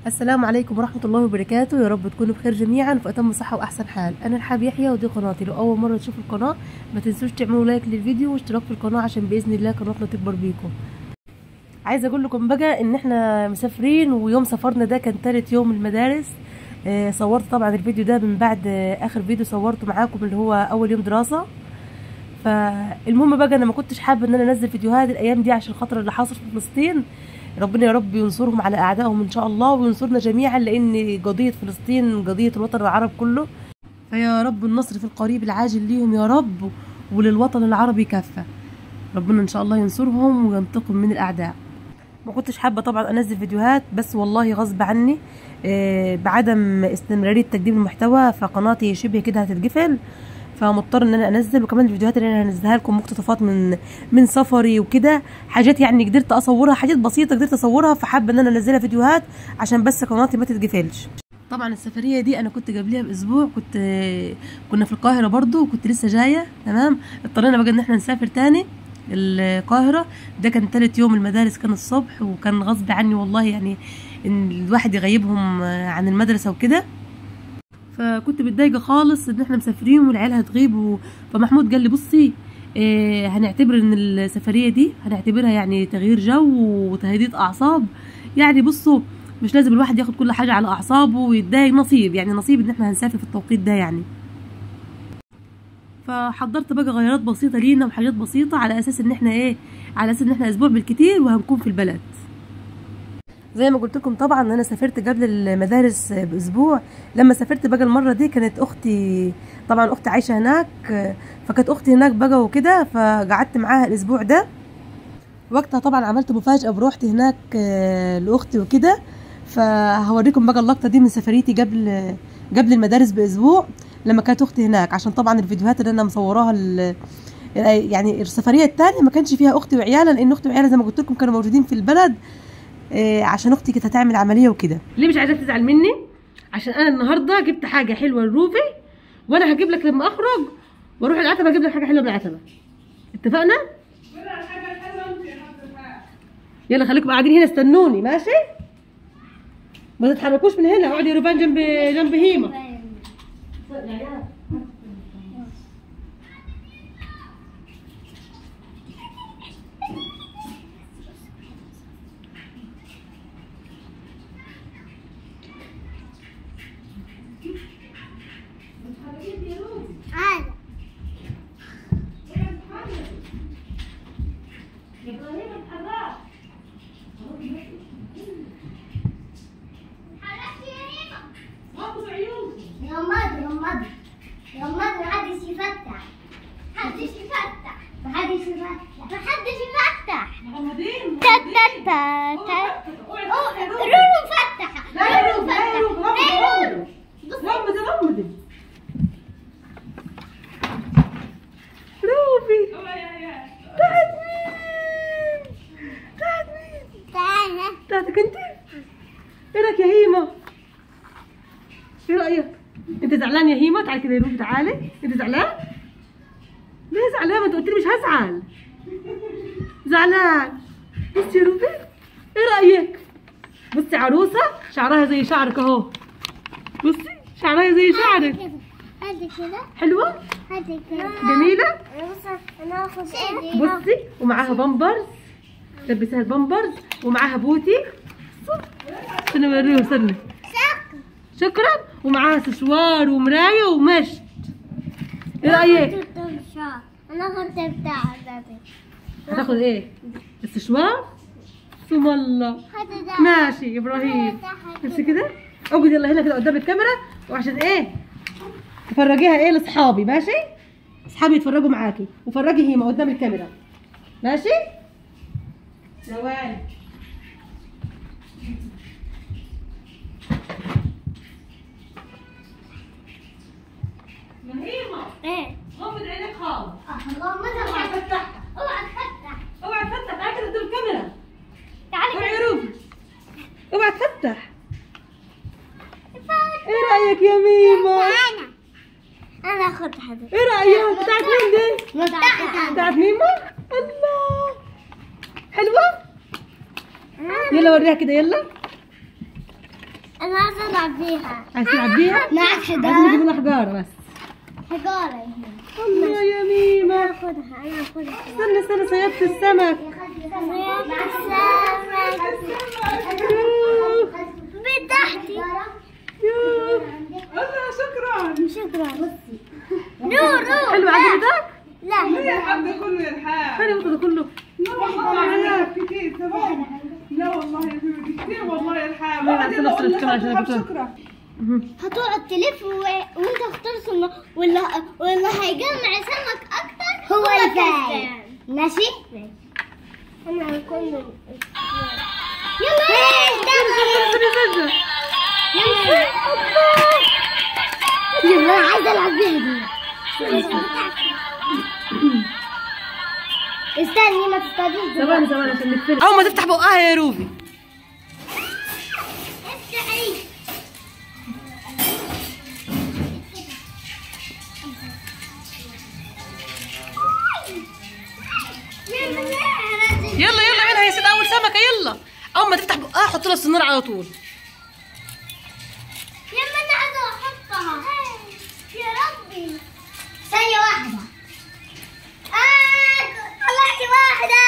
السلام عليكم ورحمة الله وبركاته. يا رب تكونوا بخير جميعا في أتم صحة وأحسن حال. أنا رحاب يحيى ودي قناتي. لو أول مرة تشوفوا القناة ما تنسوش تعملوا لايك للفيديو واشتراك في القناة عشان بإذن الله قناتنا تكبر بيكم. عايزة أقول لكم بقى إن إحنا مسافرين، ويوم سفرنا ده كان تالت يوم المدارس. صورت طبعا الفيديو ده من بعد آخر فيديو صورته معاكم اللي هو أول يوم دراسة. فالمهم بقى أنا ما كنتش حابة إن أنا أنزل فيديوهات الأيام دي عشان خاطر اللي حاصل في فلسطين. ربنا يا رب ينصرهم على اعدائهم ان شاء الله، وينصرنا جميعا، لان قضيه فلسطين قضيه الوطن العربي كله. فيا رب النصر في القريب العاجل ليهم يا رب، وللوطن العربي كافه. ربنا ان شاء الله ينصرهم وينتقم من الاعداء. ما كنتش حابه طبعا انزل فيديوهات، بس والله غصب عني بعدم استمراريه تقديم المحتوى فقناتي شبه كده هتتقفل، فمضطر ان انا انزل. وكمان الفيديوهات اللي انا هنزلها لكم مقتطفات من سفري وكده، حاجات يعني قدرت اصورها، حاجات بسيطه قدرت اصورها، فحابه ان انا انزلها فيديوهات عشان بس قناتي ما تتقفلش. طبعا السفريه دي انا كنت قبلها باسبوع كنا في القاهره برضو، وكنت لسه جايه تمام. اضطرينا بقى ان احنا نسافر تاني القاهره. ده كان تالت يوم المدارس، كان الصبح، وكان غصب عني والله يعني ان الواحد يغيبهم عن المدرسه وكده. فكنت متضايقه خالص ان احنا مسافرين والعيال هتغيب. فمحمود قال لي بصي هنعتبر ان السفريه دي هنعتبرها يعني تغيير جو وتهديد اعصاب. يعني بصوا مش لازم الواحد ياخد كل حاجه على اعصابه ويتضايق، نصيب يعني نصيب ان احنا هنسافر في التوقيت ده يعني. فحضرت بقى غيارات بسيطه لينا وحاجات بسيطه على اساس ان احنا على اساس ان احنا اسبوع بالكتير وهنكون في البلد. زي ما قلت لكم طبعا انا سافرت قبل المدارس باسبوع. لما سافرت بقى المره دي كانت اختي، طبعا اختي عايشه هناك، فكانت اختي هناك بقى وكده، فقعدت معاها الاسبوع ده. وقتها طبعا عملت مفاجاه بروحتي هناك لاختي وكده. فهوريكم بقى اللقطه دي من سفريتي قبل المدارس باسبوع لما كانت اختي هناك، عشان طبعا الفيديوهات اللي انا مصوراها يعني السفريه الثانيه ما كانش فيها اختي وعيالها، لان اختي وعيالها زي ما قلت لكم كانوا موجودين في البلد عشان اختي كانت هتعمل عمليه وكده. ليه مش عايزاك تزعل مني؟ عشان انا النهارده جبت حاجه حلوه لروفي، وانا هجيب لك لما اخرج واروح العتبه اجيب لك حاجه حلوه من العتبه. اتفقنا؟ يلا خليكم قاعدين هنا استنوني ماشي؟ ما تتحركوش من هنا، اقعدي يا روفان جنب هيما. بتاعتك انت؟ ايه رايك يا هيما؟ ايه رايك؟ انت زعلان يا هيما؟ تعالي كده يا روبي تعالي. انت زعلان؟ ليه زعلان؟ ما انت قلت لي مش هزعل. زعلان. بصي يا روبي، ايه رايك؟ بصي عروسه شعرها زي شعرك اهو. بصي شعرها زي شعرك. هذه كده حلوه؟ هذه كده جميله؟ انا اخد بصي ومعاها بامبرز، لبسها البامبرز ومعاها بوتي. استنى اوريهم، استنى. شكرا. ومعاها سشوار ومرايه ومشط. ايه رايك؟ انا اخدت بتاع بابي. هتاخد ايه؟ السشوار؟ ثم الله. ماشي يا ابراهيم. امشي كده، اقعد يلا هنا كده قدام الكاميرا، وعشان تفرجيها لاصحابي ماشي؟ اصحابي يتفرجوا معاكي، وفرجي هيما قدام الكاميرا ماشي؟ ثواني. هيما ايه؟ غمض عينك خالص. اللهم اوعى تفتحها. اوعى تفتح. اوعى تفتح، تعالي كده قدام الكاميرا. تعالي اوعي يا روبي. اوعى تفتح. ايه رايك يا ميمو؟ انا اخد حاجه. ايه رايك؟ بتاعت مين دي؟ بتاعت ميمو؟ الله حلوه. يلا وريها كده يلا. انا عايزه العب بيها. عايز تلعب بيها؟ معك عايزين حجاره. نجيب لنا حجاره بس. حجاره. الله يا ميمة. انا اخدها استنى صيادة السمك. بتاعتي. الله شكرا. نور. حلو عجبتك؟ لا. ليه يا حب ده كله يا الحاج؟ حلو ده كله. لا والله كتير تمام. لا والله يا بيبي كتير والله يا الحاج. لا، بعدين أنا اقول أصلاً كمان عشان لك أجيب شكرا. هتقعد تلف وانت اختار واللي هيجمع سمك اكتر هو الفايز. ماشي. انا هكون يلا يلا عايزه العب بيها دي. استني ما تستعجلش. ثواني عشان نقفل. اول ما تفتح بقها يا روبي. افتحي. يلا منها يا سيدي اول سمكه. يلا اول ما تفتح بقها حط لها السناره على طول. يما انا عايزه احطها. يا ربي ثانيه واحده. طلعت واحده.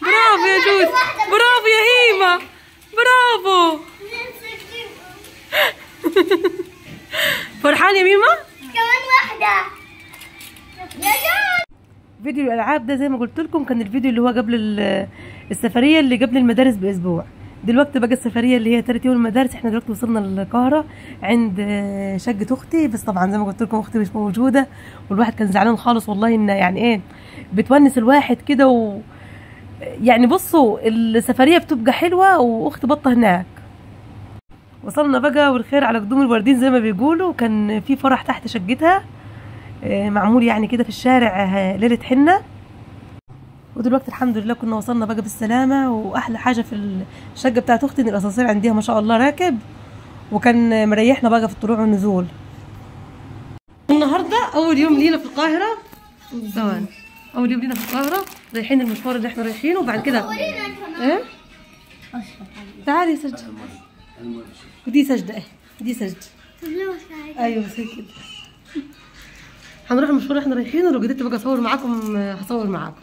برافو يا جود. برافو يا هيمه. برافو. فرحان يا ميمه؟ كمان واحده يا جود. فيديو الالعاب ده زي ما قلت لكم كان الفيديو اللي هو قبل السفريه اللي قبل المدارس باسبوع. دلوقتي بقى السفريه اللي هي تالت يوم المدارس. احنا دلوقتي وصلنا للقاهره عند شقه اختي، بس طبعا زي ما قلت لكم اختي مش موجوده والواحد كان زعلان خالص والله. ان يعني ايه بتونس الواحد كده يعني بصوا السفريه بتبقى حلوه واختي بطه هناك. وصلنا بقى والخير على قدوم الوردين زي ما بيقولوا. كان في فرح تحت شقتها معمول يعني كده في الشارع ليله حنه. ودلوقتي الحمد لله كنا وصلنا بقى بالسلامه. واحلى حاجه في الشقه بتاعت اختي ان الاسانسير عندها ما شاء الله راكب، وكان مريحنا بقى في الطلوع والنزول. النهارده اول يوم لينا في القاهره. ثواني. اول يوم لينا في القاهره رايحين المشوار اللي احنا رايحينه. وبعد كده ايه تعالي سجد. ودي سجده. ايه دي سجده. ايوه بس كده. هنروح المشوار اللي احنا رايحينه. لو قدرت بقى اصور معاكم هصور معاكم.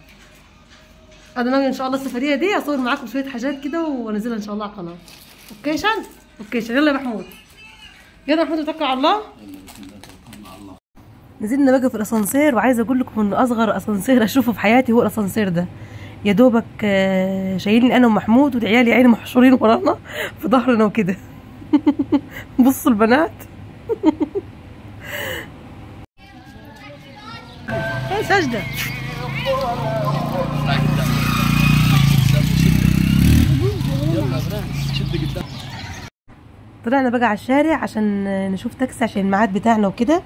انا ناوي ان شاء الله السفريه دي اصور معاكم شويه حاجات كده وانزلها ان شاء الله على القناه. اوكي شان؟ اوكي شان. يلا يا محمود. يلا يا محمود توكل على الله. نزلنا بقى في الاسانسير. وعايزه اقول لكم ان اصغر اسانسير اشوفه في حياتي هو الاسانسير ده. يا دوبك شايلني انا ومحمود والعيال يا عيني محشورين ورانا في ظهرنا وكده. بصوا البنات. سجده. طلعنا بقى على الشارع عشان نشوف تاكسي عشان الميعاد بتاعنا وكده.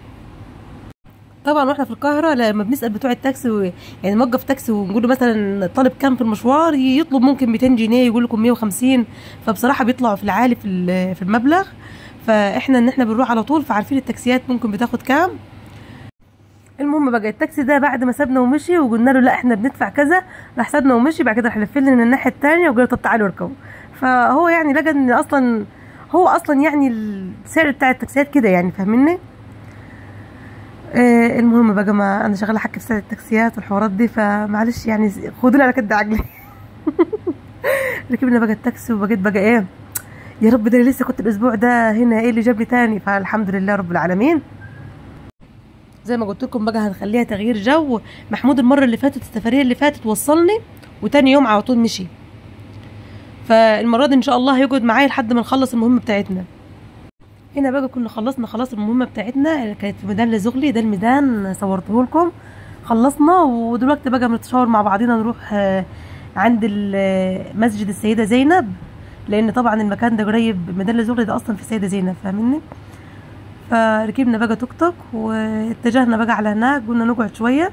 طبعا واحنا في القاهره لما بنسال بتوع التاكسي يعني نوقف تاكسي ونقول له مثلا طالب كام في المشوار يطلب ممكن 200 جنيه يقول لكم 150. فبصراحه بيطلعوا في العالي في المبلغ. فاحنا ان احنا بنروح على طول فعارفين التاكسيات ممكن بتاخد كام. المهم بقى التاكسي ده بعد ما سابنا ومشي وقلنا له لا احنا بندفع كذا راح سابنا ومشي. بعد كده راح لف لنا الناحيه الثانيه وقال طب تعالوا اركبوا. فهو يعني لقى ان هو اصلا يعني السعر بتاع التاكسيات كده يعني فاهميني. المهم بقى ما انا شغاله احكي في سعر التاكسيات والحوارات دي فمعلش يعني خدوا لي على كد عقلي. ركبنا بقى التاكسي وبقيت بقى ايه يا رب ده لسه كنت الاسبوع ده هنا ايه اللي جاب لي تاني. فالحمد لله رب العالمين. زي ما قلت لكم بقى هنخليها تغيير جو. محمود المره اللي فاتت السفريه اللي فاتت وصلني وتاني يوم على طول مشي. فالمره دي ان شاء الله هيقعد معايا لحد ما نخلص المهمه بتاعتنا. هنا بقى كنا خلصنا خلاص المهمه بتاعتنا. كانت في ميدان لزغلي. ده الميدان صورته لكم. خلصنا ودلوقتي بقى بنتشاور مع بعضينا نروح عند مسجد السيده زينب. لان طبعا المكان ده قريب. ميدان لزغلي ده اصلا في السيده زينب فاهميني. فركبنا بقى توك توك واتجهنا بقى على هناك. قلنا نقعد شويه.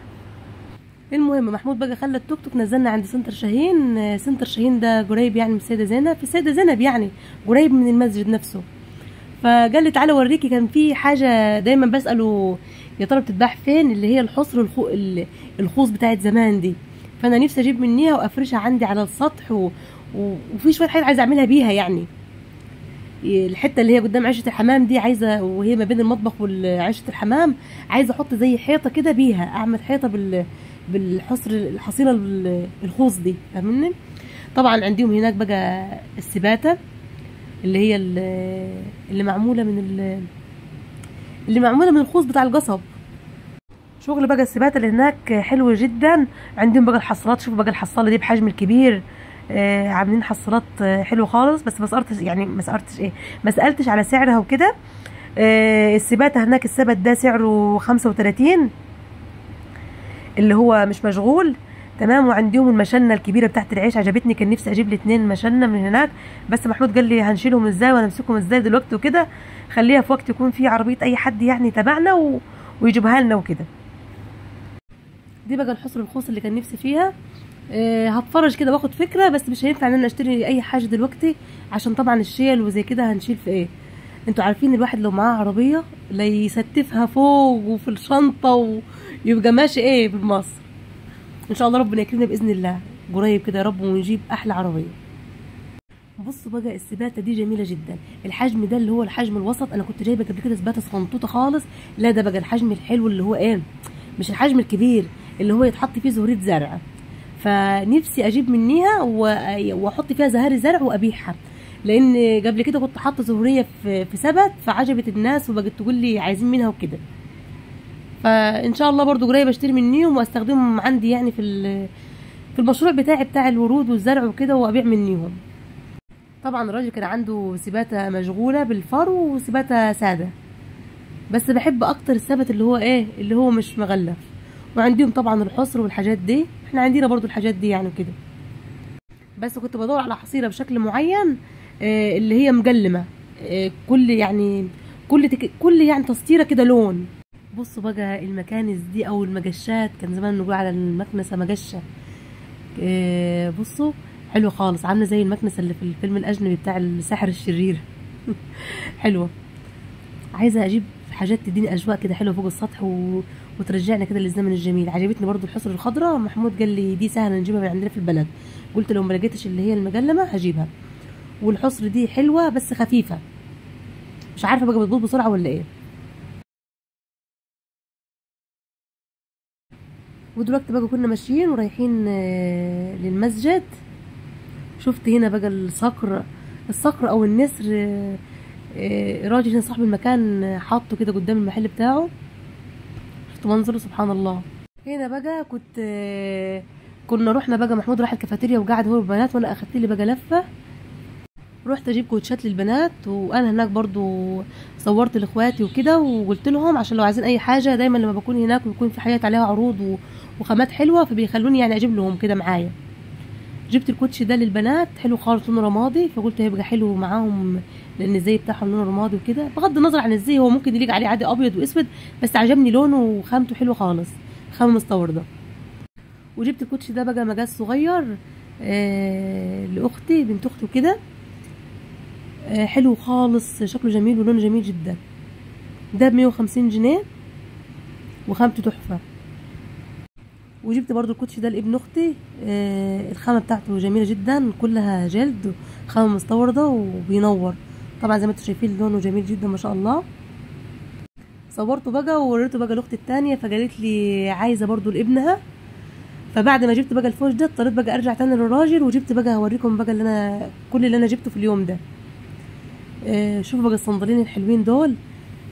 المهم محمود بقى خلى التوك توك نزلنا عند سنتر شاهين. سنتر شاهين ده قريب يعني من السيده زينب. في السيده زينب يعني قريب من المسجد نفسه. فقال لي تعالى اوريكي. كان في حاجه دايما بساله يا ترى بتتباع فين اللي هي الحصر الخوص بتاعت زمان دي. فانا نفسي اجيب منيها وافرشها عندي على السطح وفي شويه حاجات عايزه اعملها بيها يعني. الحته اللي هي قدام عشه الحمام دي عايزه، وهي ما بين المطبخ وعشه الحمام، عايزه احط زي حيطه كده بيها، اعمل حيطه بالحصر الحصيله الخوص دي، فاهمني؟ طبعا عندهم هناك بقى السباته اللي هي اللي معموله من الخوص بتاع القصب. شغل بقى السباته اللي هناك حلو جدا. عندهم بقى الحصالات، شوفوا بقى الحصاله دي بحجم الكبير، عاملين حصالات حلوه خالص. بس ما سالتش على سعرها وكده. السباته هناك السبت ده سعره 35 اللي هو مش مشغول، تمام. وعندهم المشنه الكبيره بتاعت العيش، عجبتني، كان نفسي اجيب لي 2 مشنه من هناك، بس محمود قال لي هنشيلهم ازاي وهنمسكهم ازاي دلوقتي وكده، خليها في وقت يكون فيه عربيه اي حد يعني تبعنا ويجيبها لنا وكده. دي بقى الحصر الخوص اللي كان نفسي فيها. هتفرج كده واخد فكره، بس مش هينفع ان انا اشتري اي حاجه دلوقتي عشان طبعا الشيل وزي كده. هنشيل في ايه؟ انتوا عارفين الواحد لو معاه عربيه لا يستفها فوق وفي الشنطه ويبقى ماشي ايه بمصر. ان شاء الله ربنا يكرمنا باذن الله قريب كده يا رب ونجيب احلى عربيه. بصوا بقى السباته دي جميله جدا. الحجم ده اللي هو الحجم الوسط، انا كنت جايبه قبل كده سباته صغنطوطه خالص، لا ده بقى الحجم الحلو اللي هو ايه، مش الحجم الكبير اللي هو يتحط فيه زهوريه زرع. فنفسي اجيب منيها واحط فيها زهاري زرع وابيعها، لان قبل كده كنت حاطه زهوريه في سبت فعجبت الناس وبقت تقول لي عايزين منها وكده. فان شاء الله برضو قريب اشتري منيهم واستخدمهم عندي يعني في المشروع بتاعي بتاع الورود والزرع وكده، وابيع منيهم. طبعا الراجل كان عنده سباته مشغوله بالفرو وسباته ساده، بس بحب اكتر السبت اللي هو ايه، اللي هو مش مغلف. وعندهم طبعا الحصر والحاجات دي، احنا عندنا برضو الحاجات دي يعني كده. بس كنت بدور على حصيره بشكل معين اللي هي مجلمه، كل يعني تسطيره كده لون. بصوا بقى المكانس دي او المجشات، كان زمان نقول على المكنسه مجشه. بصوا حلو خالص، عامله زي المكنسه اللي في الفيلم الاجنبي بتاع الساحر الشرير. حلوه. عايزه اجيب حاجات تديني اجواء كده حلوه فوق السطح وترجعنا كده للزمن الجميل. عجبتني برضو الحصر الخضراء، محمود قال لي دي سهله نجيبها من عندنا في البلد، قلت لو ما لقيتش اللي هي المجلمه هجيبها. والحصر دي حلوه بس خفيفه، مش عارفه بقى بتبوظ بسرعه ولا ايه. ودلوقتي بقى كنا ماشيين ورايحين للمسجد. شفت هنا بقى الصقر او النسر، راجل هنا صاحب المكان حاطه كده قدام المحل بتاعه، شفت منظره سبحان الله. هنا بقى كنا رحنا بقى، محمود راح الكافيتيريا وقعد هو والبنات، وانا اخدت لي بقى لفه، رحت اجيب كوتشات للبنات. وانا هناك برضو صورت لاخواتي وكده، وقلت لهم عشان لو عايزين اي حاجه، دايما لما بكون هناك ويكون في حاجات عليها عروض وخامات حلوه فبيخلوني يعني اجيب لهم كده معايا. جبت الكوتشي ده للبنات حلو خالص لونه رمادي، فقلت هيبقى حلو معاهم لان الزي بتاعهم لونه رمادي وكده، بغض النظر عن الزي هو ممكن يليق عليه عادي ابيض واسود، بس عجبني لونه وخامته حلوه خالص، خامه مستورده. وجبت الكوتشي ده بقى مقاس صغير لاختي بنت اختي وكده، حلو خالص، شكله جميل ولونه جميل جدا. ده ب150 جنيه وخامته تحفه. وجبت برضو الكوتشي ده لابن اختي، الخامه بتاعته جميله جدا، كلها جلد، خامه مستورده وبينور. طبعا زي ما انتم شايفين لونه جميل جدا ما شاء الله. صورته بقى ووريته بقى لاختي التانيه، فقالت لي عايزه برضو لابنها. فبعد ما جبت بقى الفوش ده اضطريت بقى ارجع تاني للراجل، وجبت بقى هوريكم بقى كل اللي انا جبته في اليوم ده. شوفوا بقى الصندلين الحلوين دول،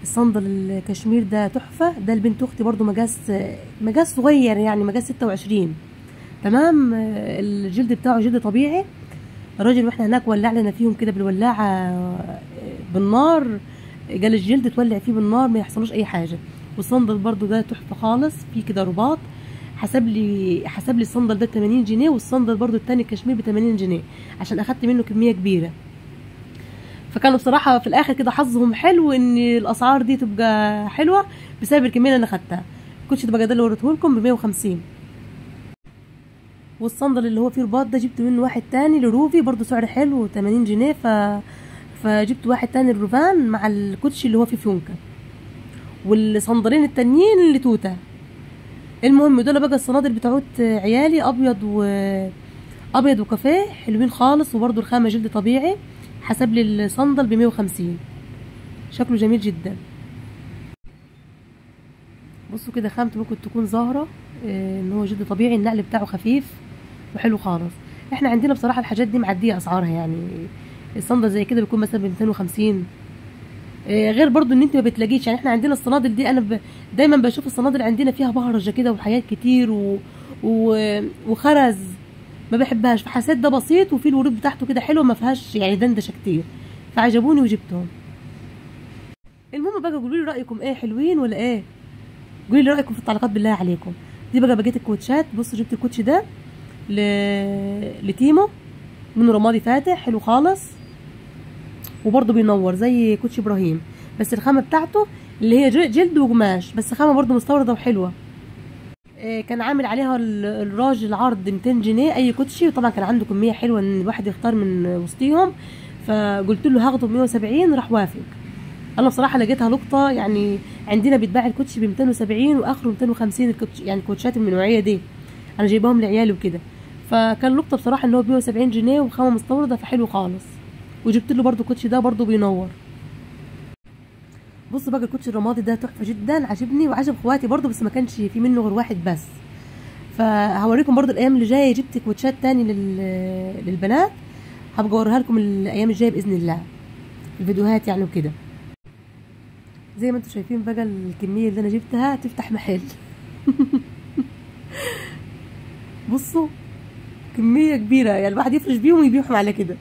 الصندل الكشمير ده تحفه، ده لبنت اختي برضو مقاس صغير يعني مقاس 26 تمام. الجلد بتاعه جلد طبيعي. الراجل واحنا هناك ولع لنا فيهم كده بالولاعه بالنار، قال الجلد تولع فيه بالنار ما يحصلوش اي حاجه. والصندل برضو ده تحفه خالص، فيه كده رباط، حسب لي الصندل ده 80 جنيه، والصندل برضو التاني الكشمير ب 80 جنيه عشان اخدت منه كميه كبيره. فكانوا بصراحه في الاخر كده حظهم حلو ان الاسعار دي تبقى حلوه بسبب الكميه اللي انا خدتها. الكوتش ده بقى ده اللي وريته لكم ب 150. والصندل اللي هو فيه رباط ده جبت منه واحد تاني لروفي برضو سعر حلو 80 جنيه، فجبت واحد تاني الروفان مع الكوتش اللي هو فيه فيونكه، والصندلين التانيين لتوته. المهم دول بقى الصنادل بتاعت عيالي، ابيض وكافيه حلوين خالص، وبرضو الخامه جلد طبيعي، حسب لي الصندل ب150. شكله جميل جدا. بصوا كده خامته ممكن تكون ظاهره ان هو جلد طبيعي، النقل بتاعه خفيف وحلو خالص. احنا عندنا بصراحه الحاجات دي معديه اسعارها، يعني الصندل زي كده بيكون مثلا ب250. غير برضو ان انت ما بتلاقيش، يعني احنا عندنا الصنادل دي انا دايما بشوف الصنادل عندنا فيها بهرجه كده وحاجات كتير وخرز، ما بحبهاش. فحسيت ده بسيط وفي الورود بتاعته كده حلوه، ما فيهاش يعني دندشه كتير، فعجبوني وجبتهم. المهم بقى قولوا لي رايكم ايه، حلوين ولا ايه؟ قولوا لي رايكم في التعليقات بالله عليكم. دي بقى بقيت الكوتشات. بصوا جبت الكوتش ده لتيمو، منه رمادي فاتح حلو خالص، وبرده بينور زي كوتش ابراهيم، بس الخامه بتاعته اللي هي جلد وقماش، بس خامه برده مستورده وحلوه. كان عامل عليها الراجل عرض 200 جنيه اي كوتشي، وطبعا كان عنده كميه حلوه ان الواحد يختار من وسطيهم، فقلت له هاخده ب170، راح وافق. انا بصراحه لقيتها لقطه، يعني عندنا بيتباع الكوتشي ب270 واخره 250 الكوتشي، يعني الكوتشات من النوعيه دي انا جايباهم لعيالي وكده، فكان لقطه بصراحه ان هو ب170 جنيه وخامه مستورده، فحلو خالص. وجبت له برده الكوتشي ده برده بينور. بصوا بقى الكوتشي الرمادي ده تحفه جدا، عجبني وعجب اخواتي برده، بس ما كانش في منه غير واحد بس. فهوريكم برده الايام اللي جايه، جبت كوتشات تاني للبنات، هبقى اوريها لكم الايام الجايه باذن الله، الفيديوهات يعني وكده. زي ما انتم شايفين بقى الكميه اللي انا جبتها تفتح محل. بصوا كميه كبيره، يعني الواحد يفرش بيهم ويبيعهم على كده.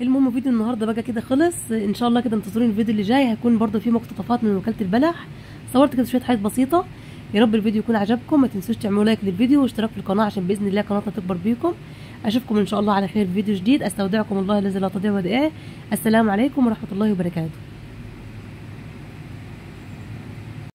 المهم فيديو النهارده بقى كده خلص، ان شاء الله كده انتظروني الفيديو اللي جاي، هيكون برده فيه مقتطفات من وكاله البلح. صورت كده شويه حاجات بسيطه. يا رب الفيديو يكون عجبكم، ما تنسوش تعملوا لايك للفيديو واشتراك في القناه عشان باذن الله قناتنا تكبر بيكم. اشوفكم ان شاء الله على خير في فيديو جديد. استودعكم الله الذي لا تضيع ودائعه. السلام عليكم ورحمه الله وبركاته.